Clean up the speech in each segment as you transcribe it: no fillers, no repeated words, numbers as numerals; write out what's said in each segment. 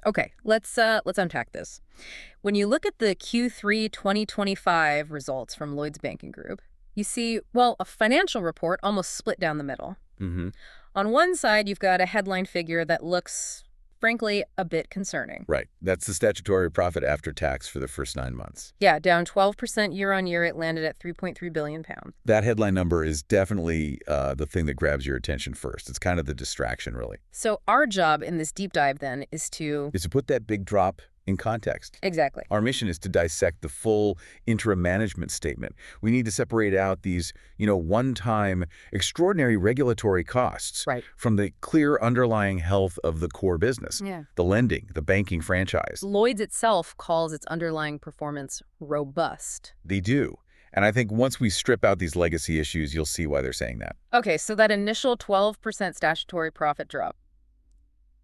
Okay, let's unpack this. When you look at the Q3 2025 results from Lloyds Banking Group, you see, well, a financial report almost split down the middle. Mm-hmm. On one side, you've got a headline figure that looks, frankly, a bit concerning. Right. That's the statutory profit after tax for the first 9 months. Yeah, down 12% year on year, it landed at 3.3 billion pounds. That headline number is definitely the thing that grabs your attention first. It's kind of the distraction, really. So our job in this deep dive then is to... Is to put that big drop in context. Exactly. Our mission is to dissect the full interim management statement. We need to separate out these, one-time extraordinary regulatory costs Right. from the clear underlying health of the core business, Yeah. the lending, the banking franchise. Lloyds itself calls its underlying performance robust. They do. And I think once we strip out these legacy issues, you'll see why they're saying that. Okay, so that initial 12% statutory profit drop,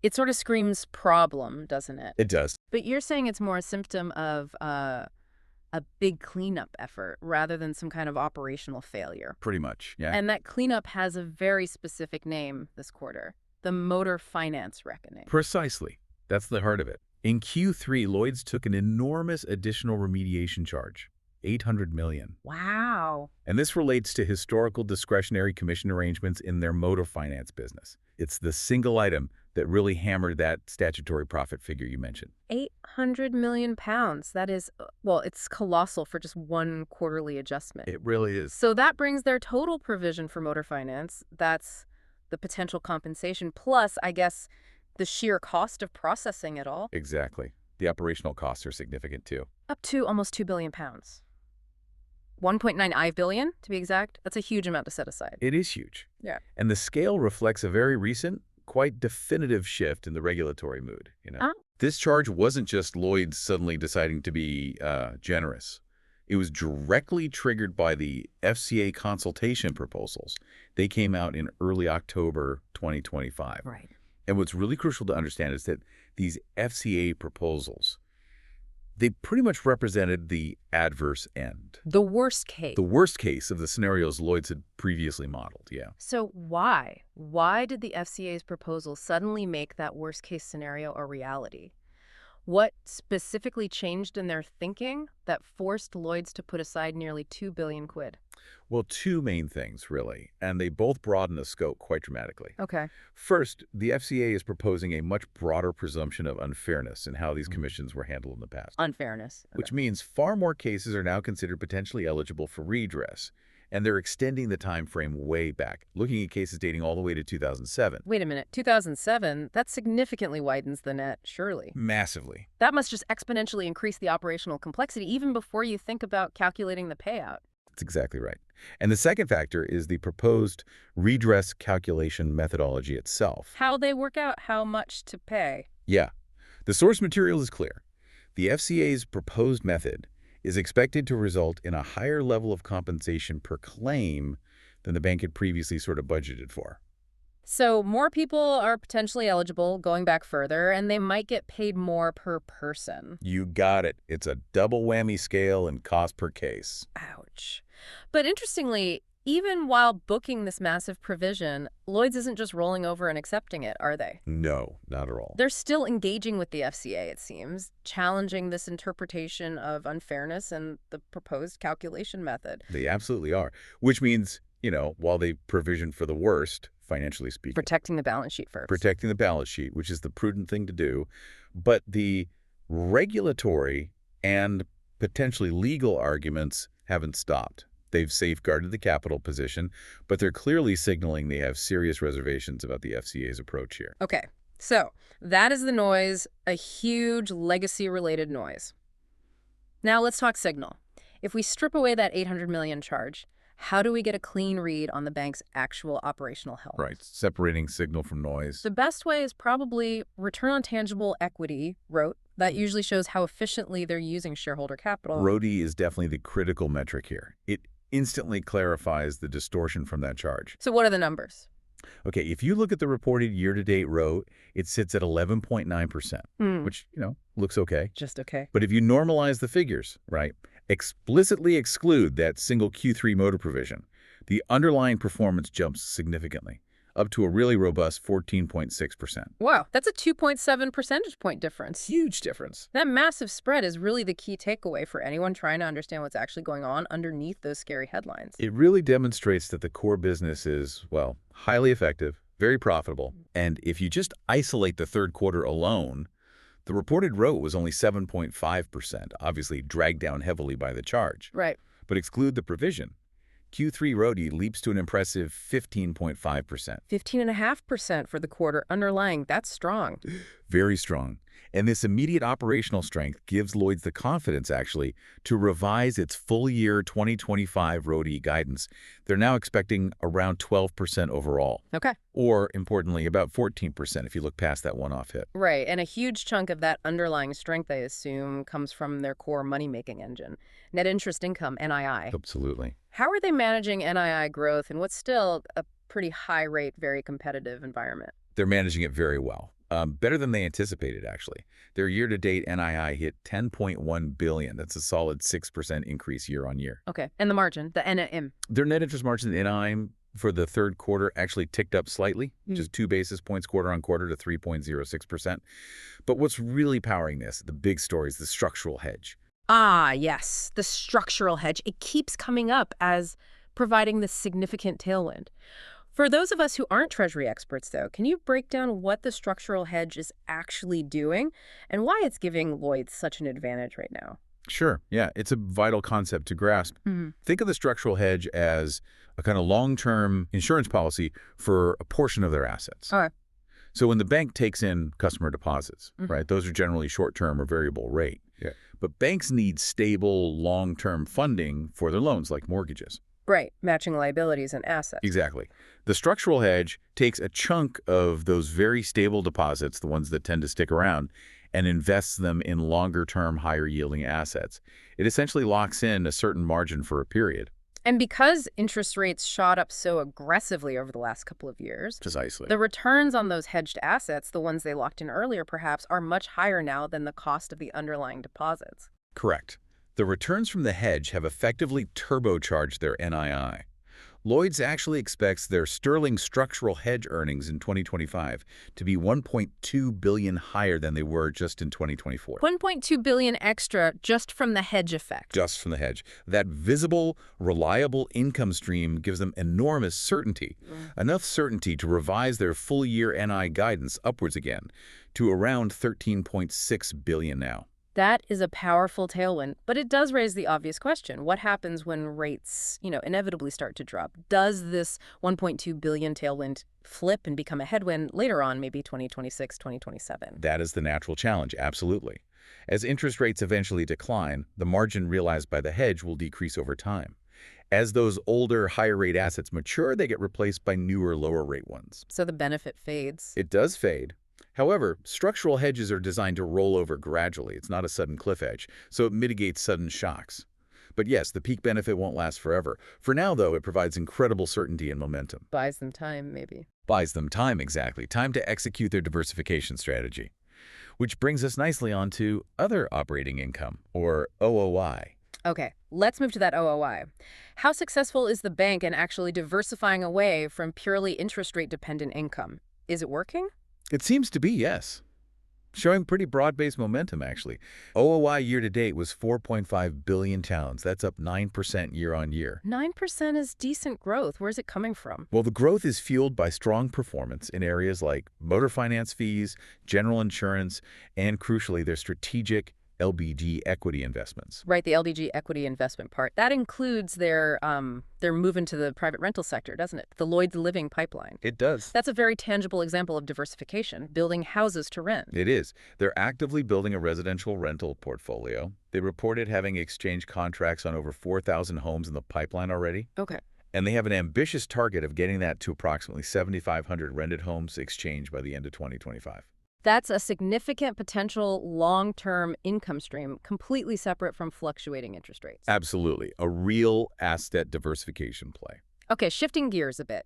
it sort of screams problem, doesn't it? It does. But you're saying it's more a symptom of a big cleanup effort rather than some kind of operational failure. Pretty much, yeah. And that cleanup has a very specific name this quarter, the motor finance reckoning. Precisely. That's the heart of it. In Q3, Lloyds took an enormous additional remediation charge, $800 million. Wow. And this relates to historical discretionary commission arrangements in their motor finance business. It's the single item that really hammered that statutory profit figure you mentioned. 800 million pounds. That is, well, it's colossal for just one quarterly adjustment. It really is. So that brings their total provision for motor finance. That's the potential compensation plus, I guess, the sheer cost of processing it all. Exactly. The operational costs are significant too. Up to almost 2 billion pounds. 1.95 billion, to be exact. That's a huge amount to set aside. It is huge. Yeah. And the scale reflects a very recent, quite definitive shift in the regulatory mood. Ah. This charge wasn't just Lloyds suddenly deciding to be generous. It was directly triggered by the FCA consultation proposals. They came out in early October 2025. Right. And what's really crucial to understand is that these FCA proposals, they pretty much represented the adverse end. The worst case. The worst case of the scenarios Lloyds had previously modeled, yeah. So why? Why did the FCA's proposal suddenly make that worst case scenario a reality? What specifically changed in their thinking that forced Lloyds to put aside nearly 2 billion quid? Well, two main things, really, and they both broaden the scope quite dramatically. Okay. First, the FCA is proposing a much broader presumption of unfairness in how these commissions were handled in the past. Unfairness. Okay. Which means far more cases are now considered potentially eligible for redress, and they're extending the time frame way back, looking at cases dating all the way to 2007. Wait a minute, 2007? That significantly widens the net, surely. Massively. That must just exponentially increase the operational complexity even before you think about calculating the payout. That's exactly right. And the second factor is the proposed redress calculation methodology itself. How they work out how much to pay. Yeah. The source material is clear. The FCA's proposed method is expected to result in a higher level of compensation per claim than the bank had previously sort of budgeted for. So more people are potentially eligible going back further, and they might get paid more per person. You got it. It's a double whammy scale and cost per case. Ouch. But interestingly, even while booking this massive provision, Lloyds isn't just rolling over and accepting it, are they? No, not at all. They're still engaging with the FCA, it seems, challenging this interpretation of unfairness and the proposed calculation method. They absolutely are, which means, while they provision for the worst, financially speaking. Protecting the balance sheet first. Protecting the balance sheet, which is the prudent thing to do. But the regulatory and potentially legal arguments haven't stopped. They've safeguarded the capital position, but they're clearly signaling they have serious reservations about the FCA's approach here. Okay, so that is the noise, a huge legacy-related noise. Now let's talk signal. If we strip away that 800 million charge, how do we get a clean read on the bank's actual operational health? Right, separating signal from noise. The best way is probably return on tangible equity, ROTE. That usually shows how efficiently they're using shareholder capital. ROTE is definitely the critical metric here. It instantly clarifies the distortion from that charge. So what are the numbers? Okay, if you look at the reported year-to-date ROTE, it sits at 11.9%, which, looks okay. Just okay. But if you normalize the figures, right, explicitly exclude that single Q3 motor provision, the underlying performance jumps significantly, up to a really robust 14.6%. Wow, that's a 2.7 percentage point difference. Huge difference. That massive spread is really the key takeaway for anyone trying to understand what's actually going on underneath those scary headlines. It really demonstrates that the core business is, well, highly effective, very profitable, and if you just isolate the third quarter alone, the reported ROE was only 7.5%, obviously dragged down heavily by the charge. Right. But exclude the provision. Q3 ROE leaps to an impressive 15.5%. 15.5% for the quarter underlying. That's strong. Very strong. And this immediate operational strength gives Lloyds the confidence, actually, to revise its full-year 2025 ROE guidance. They're now expecting around 12% overall. Okay. Or, importantly, about 14% if you look past that one-off hit. Right, and a huge chunk of that underlying strength, I assume, comes from their core money-making engine. Net interest income, NII. Absolutely. How are they managing NII growth in what's still a pretty high-rate, very competitive environment? They're managing it very well. Better than they anticipated, actually. Their year-to-date NII hit $10.1 billion. That's a solid 6% increase year on year. Okay, and the margin, the NIM. Their net interest margin, NIM, for the third quarter actually ticked up slightly, just 2 basis points quarter on quarter to 3.06%. But what's really powering this, the big story, is the structural hedge. Ah, yes, the structural hedge. It keeps coming up as providing this significant tailwind. For those of us who aren't Treasury experts, though, can you break down what the structural hedge is actually doing and why it's giving Lloyds such an advantage right now? Sure. Yeah, it's a vital concept to grasp. Think of the structural hedge as a kind of long-term insurance policy for a portion of their assets. All right. So when the bank takes in customer deposits, right, those are generally short-term or variable rate. Yeah. But banks need stable, long-term funding for their loans, like mortgages. Right, matching liabilities and assets. Exactly. The structural hedge takes a chunk of those very stable deposits, the ones that tend to stick around, and invests them in longer-term, higher-yielding assets. It essentially locks in a certain margin for a period. And because interest rates shot up so aggressively over the last couple of years, Precisely. the returns on those hedged assets, the ones they locked in earlier perhaps, are much higher now than the cost of the underlying deposits. Correct. The returns from the hedge have effectively turbocharged their NII. Lloyds actually expects their sterling structural hedge earnings in 2025 to be $1.2 billion higher than they were just in 2024. $1.2 billion extra just from the hedge effect. Just from the hedge. That visible, reliable income stream gives them enormous certainty, enough certainty to revise their full-year NI guidance upwards again to around $13.6 billion now. That is a powerful tailwind, but it does raise the obvious question. What happens when rates, inevitably start to drop? Does this $1.2 billion tailwind flip and become a headwind later on, maybe 2026, 2027? That is the natural challenge, absolutely. As interest rates eventually decline, the margin realized by the hedge will decrease over time. As those older, higher-rate assets mature, they get replaced by newer, lower-rate ones. So the benefit fades. It does fade. However, structural hedges are designed to roll over gradually. It's not a sudden cliff edge, so it mitigates sudden shocks. But yes, the peak benefit won't last forever. For now, though, it provides incredible certainty and momentum. Buys them time, maybe. Buys them time, exactly. Time to execute their diversification strategy. Which brings us nicely on to other operating income, or OOI. Okay, let's move to that OOI. How successful is the bank in actually diversifying away from purely interest rate dependent income? Is it working? It seems to be, yes. Showing pretty broad-based momentum, actually. OOI year-to-date was 4.5 billion pounds. That's up 9% year-on-year. 9% is decent growth. Where's it coming from? Well, the growth is fueled by strong performance in areas like motor finance fees, general insurance, and, crucially, their strategic LBG equity investments. Right, the LBG equity investment part. That includes their move into the private rental sector, doesn't it? The Lloyds Living pipeline. It does. That's a very tangible example of diversification, building houses to rent. It is. They're actively building a residential rental portfolio. They reported having exchanged contracts on over 4,000 homes in the pipeline already. Okay. And they have an ambitious target of getting that to approximately 7,500 rented homes exchanged by the end of 2025. That's a significant potential long-term income stream, completely separate from fluctuating interest rates. Absolutely. A real asset diversification play. Okay, shifting gears a bit.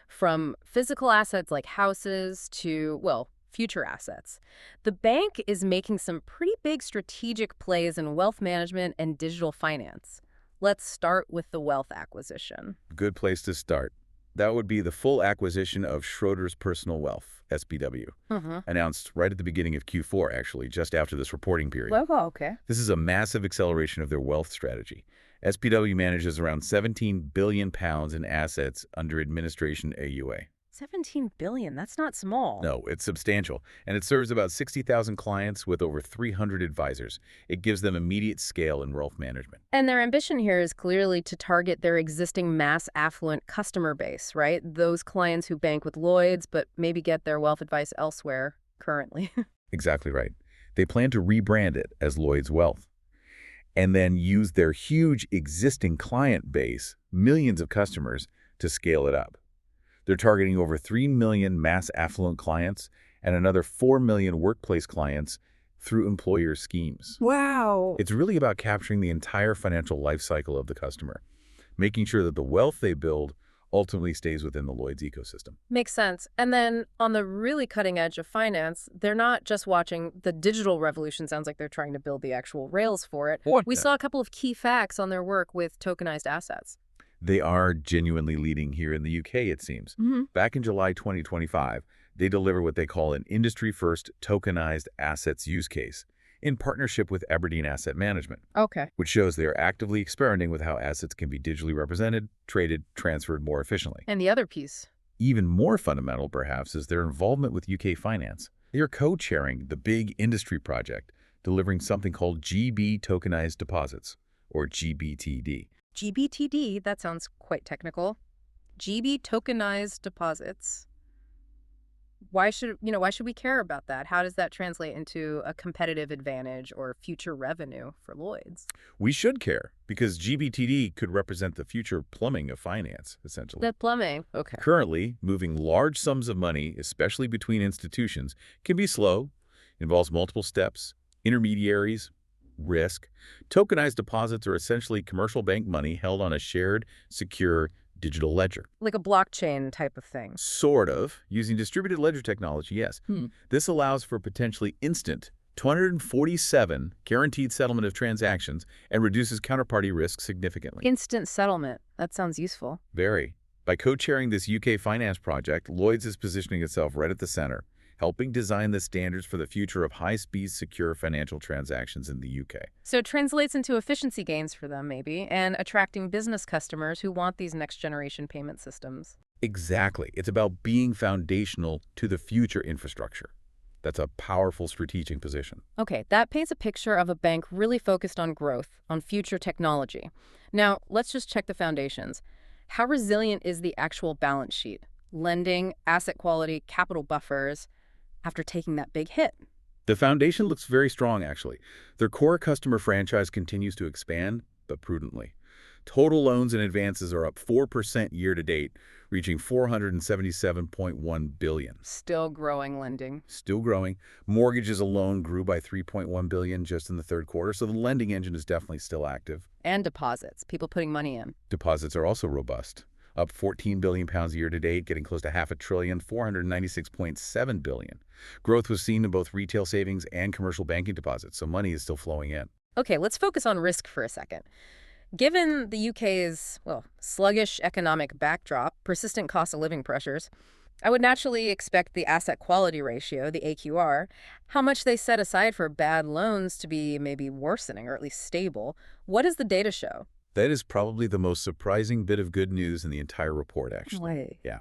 From physical assets like houses to, well, future assets. The bank is making some pretty big strategic plays in wealth management and digital finance. Let's start with the wealth acquisition. Good place to start. That would be the full acquisition of Schroders Personal Wealth, SPW, Mm-hmm. announced right at the beginning of Q4, actually, just after this reporting period. Well, okay. This is a massive acceleration of their wealth strategy. SPW manages around £17 billion in assets under administration AUA. 17 billion, that's not small. No, it's substantial, and it serves about 60,000 clients with over 300 advisors. It gives them immediate scale in wealth management. And their ambition here is clearly to target their existing mass affluent customer base, right? Those clients who bank with Lloyds but maybe get their wealth advice elsewhere currently. Exactly right. They plan to rebrand it as Lloyds Wealth, and then use their huge existing client base, millions of customers, to scale it up. They're targeting over 3 million mass affluent clients and another 4 million workplace clients through employer schemes. Wow. It's really about capturing the entire financial life cycle of the customer, making sure that the wealth they build ultimately stays within the Lloyds ecosystem. Makes sense. And then on the really cutting edge of finance, they're not just watching the digital revolution. Sounds like they're trying to build the actual rails for it. What? We saw a couple of key facts on their work with tokenized assets. They are genuinely leading here in the UK, it seems. Mm-hmm. Back in July 2025, they deliver what they call an industry-first tokenized assets use case in partnership with Aberdeen Asset Management, Okay. which shows they are actively experimenting with how assets can be digitally represented, traded, transferred more efficiently. And the other piece. Even more fundamental, perhaps, is their involvement with UK finance. They are co-chairing the big industry project, delivering something called GB Tokenized Deposits, or GBTD. GBTD, that sounds quite technical. GB tokenized deposits. Why should we care about that? How does that translate into a competitive advantage or future revenue for Lloyds? We should care, because GBTD could represent the future plumbing of finance, essentially. The plumbing. Okay. Currently, moving large sums of money, especially between institutions, can be slow, involves multiple steps, intermediaries, risk. Tokenized deposits are essentially commercial bank money held on a shared, secure, digital ledger. Like a blockchain type of thing. Sort of, using distributed ledger technology, yes. This allows for potentially instant 247 guaranteed settlement of transactions and reduces counterparty risk significantly. Instant settlement. That sounds useful. Very. By co-chairing this UK finance project, Lloyds is positioning itself right at the center, helping design the standards for the future of high-speed, secure financial transactions in the UK. So it translates into efficiency gains for them, maybe, and attracting business customers who want these next-generation payment systems. Exactly. It's about being foundational to the future infrastructure. That's a powerful strategic position. Okay, that paints a picture of a bank really focused on growth, on future technology. Now, let's just check the foundations. How resilient is the actual balance sheet? Lending, asset quality, capital buffers, after taking that big hit? The foundation looks very strong, actually. Their core customer franchise continues to expand, but prudently. Total loans and advances are up 4% year-to-date, reaching $477.1 billion. Still growing lending. Still growing. Mortgages alone grew by $3.1 billion just in the third quarter, so the lending engine is definitely still active. And deposits, people putting money in. Deposits are also robust, up £14 billion year-to-date, getting close to $500 billion, $496.7 billion. Growth was seen in both retail savings and commercial banking deposits, so money is still flowing in. Okay, let's focus on risk for a second. Given the UK's, sluggish economic backdrop, persistent cost of living pressures, I would naturally expect the asset quality ratio, the AQR, how much they set aside for bad loans to be maybe worsening or at least stable. What does the data show? That is probably the most surprising bit of good news in the entire report, actually. Way. Yeah.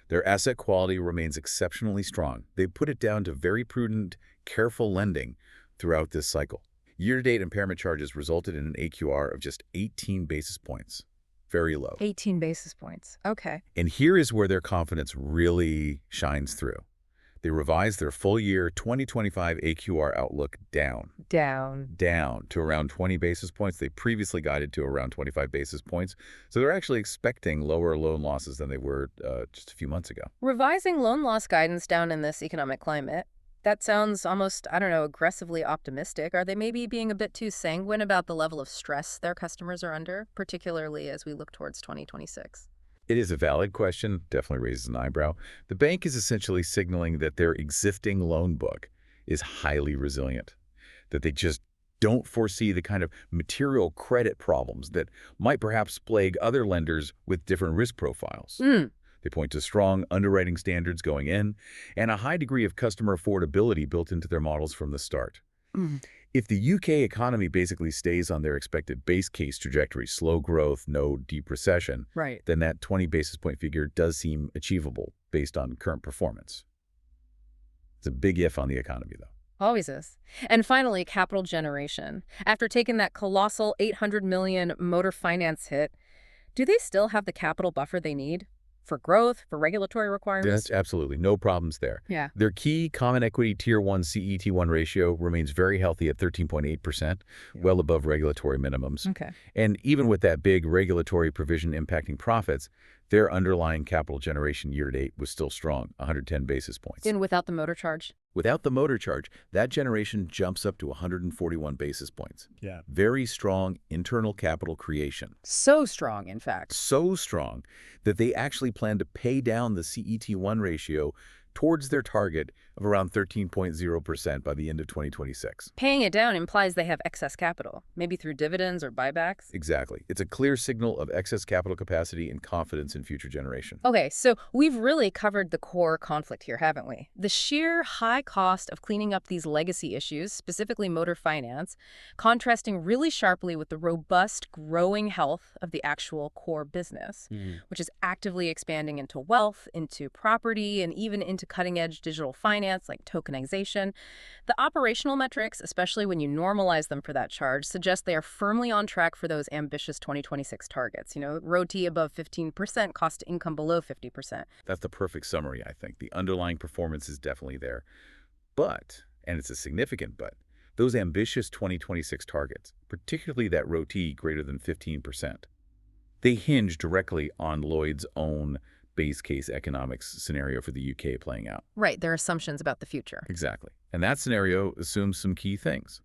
Their asset quality remains exceptionally strong. They put it down to very prudent, careful lending throughout this cycle. Year-to-date impairment charges resulted in an AQR of just 18 basis points. Very low. 18 basis points. Okay. And here is where their confidence really shines through. They revised their full-year 2025 AQR outlook down to around 20 basis points. They previously guided to around 25 basis points. So they're actually expecting lower loan losses than they were just a few months ago. Revising loan loss guidance down in this economic climate, that sounds almost, aggressively optimistic. Are they maybe being a bit too sanguine about the level of stress their customers are under, particularly as we look towards 2026? It is a valid question, definitely raises an eyebrow. The bank is essentially signaling that their existing loan book is highly resilient, that they just don't foresee the kind of material credit problems that might perhaps plague other lenders with different risk profiles. They point to strong underwriting standards going in and a high degree of customer affordability built into their models from the start. Mm. If the UK economy basically stays on their expected base case trajectory, slow growth, no deep recession, Right. then that 20 basis point figure does seem achievable based on current performance. It's a big if on the economy, though. Always is. And finally, capital generation. After taking that colossal 800 million motor finance hit, do they still have the capital buffer they need for growth, for regulatory requirements? That's absolutely no problems there. Yeah. Their key common equity Tier 1 CET1 ratio remains very healthy at 13.8%, well above regulatory minimums. Okay. And even with that big regulatory provision impacting profits, their underlying capital generation year-to-date was still strong, 110 basis points. And without the motor charge? Without the motor charge, that generation jumps up to 141 basis points. Yeah. Very strong internal capital creation. So strong, in fact. So strong that they actually plan to pay down the CET1 ratio towards their target of around 13.0% by the end of 2026. Paying it down implies they have excess capital, maybe through dividends or buybacks. Exactly. It's a clear signal of excess capital capacity and confidence in future generation. Okay, so we've really covered the core conflict here, haven't we? The sheer high cost of cleaning up these legacy issues, specifically motor finance, contrasting really sharply with the robust, growing health of the actual core business, which is actively expanding into wealth, into property, and even into cutting-edge digital finance like tokenization. The operational metrics, especially when you normalize them for that charge, suggest they are firmly on track for those ambitious 2026 targets. ROTE above 15%, cost to income below 50%. That's the perfect summary, I think. The underlying performance is definitely there. But, and it's a significant but, those ambitious 2026 targets, particularly that ROTE greater than 15%, they hinge directly on Lloyd's own base case economics scenario for the UK playing out. Right, their assumptions about the future. Exactly. And that scenario assumes some key things.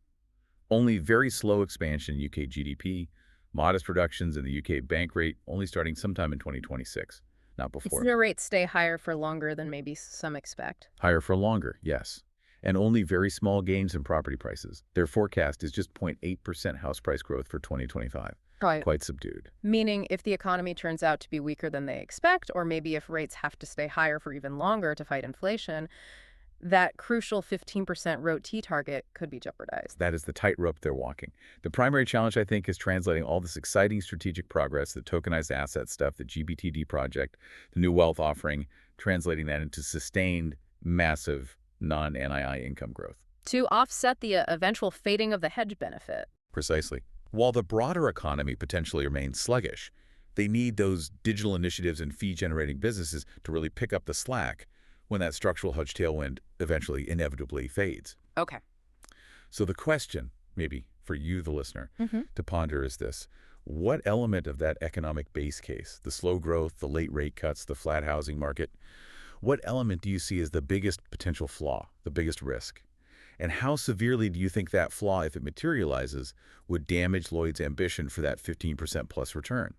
Only very slow expansion in UK GDP, modest reductions in the UK bank rate only starting sometime in 2026, not before. It's no rates stay higher for longer than maybe some expect. Higher for longer, yes. And only very small gains in property prices. Their forecast is just 0.8% house price growth for 2025. Right. Quite subdued. Meaning if the economy turns out to be weaker than they expect, or maybe if rates have to stay higher for even longer to fight inflation, that crucial 15% ROTE target could be jeopardized. That is the tightrope they're walking. The primary challenge, I think, is translating all this exciting strategic progress, the tokenized asset stuff, the GBTD project, the new wealth offering, translating that into sustained, massive non-NII income growth. To offset the eventual fading of the hedge benefit. Precisely. While the broader economy potentially remains sluggish, they need those digital initiatives and fee-generating businesses to really pick up the slack when that structural hedge tailwind eventually inevitably fades. Okay. So the question, maybe for you, the listener, to ponder is this. What element of that economic base case, the slow growth, the late rate cuts, the flat housing market, what element do you see as the biggest potential flaw, the biggest risk? And how severely do you think that flaw, if it materializes, would damage Lloyd's ambition for that 15% plus return?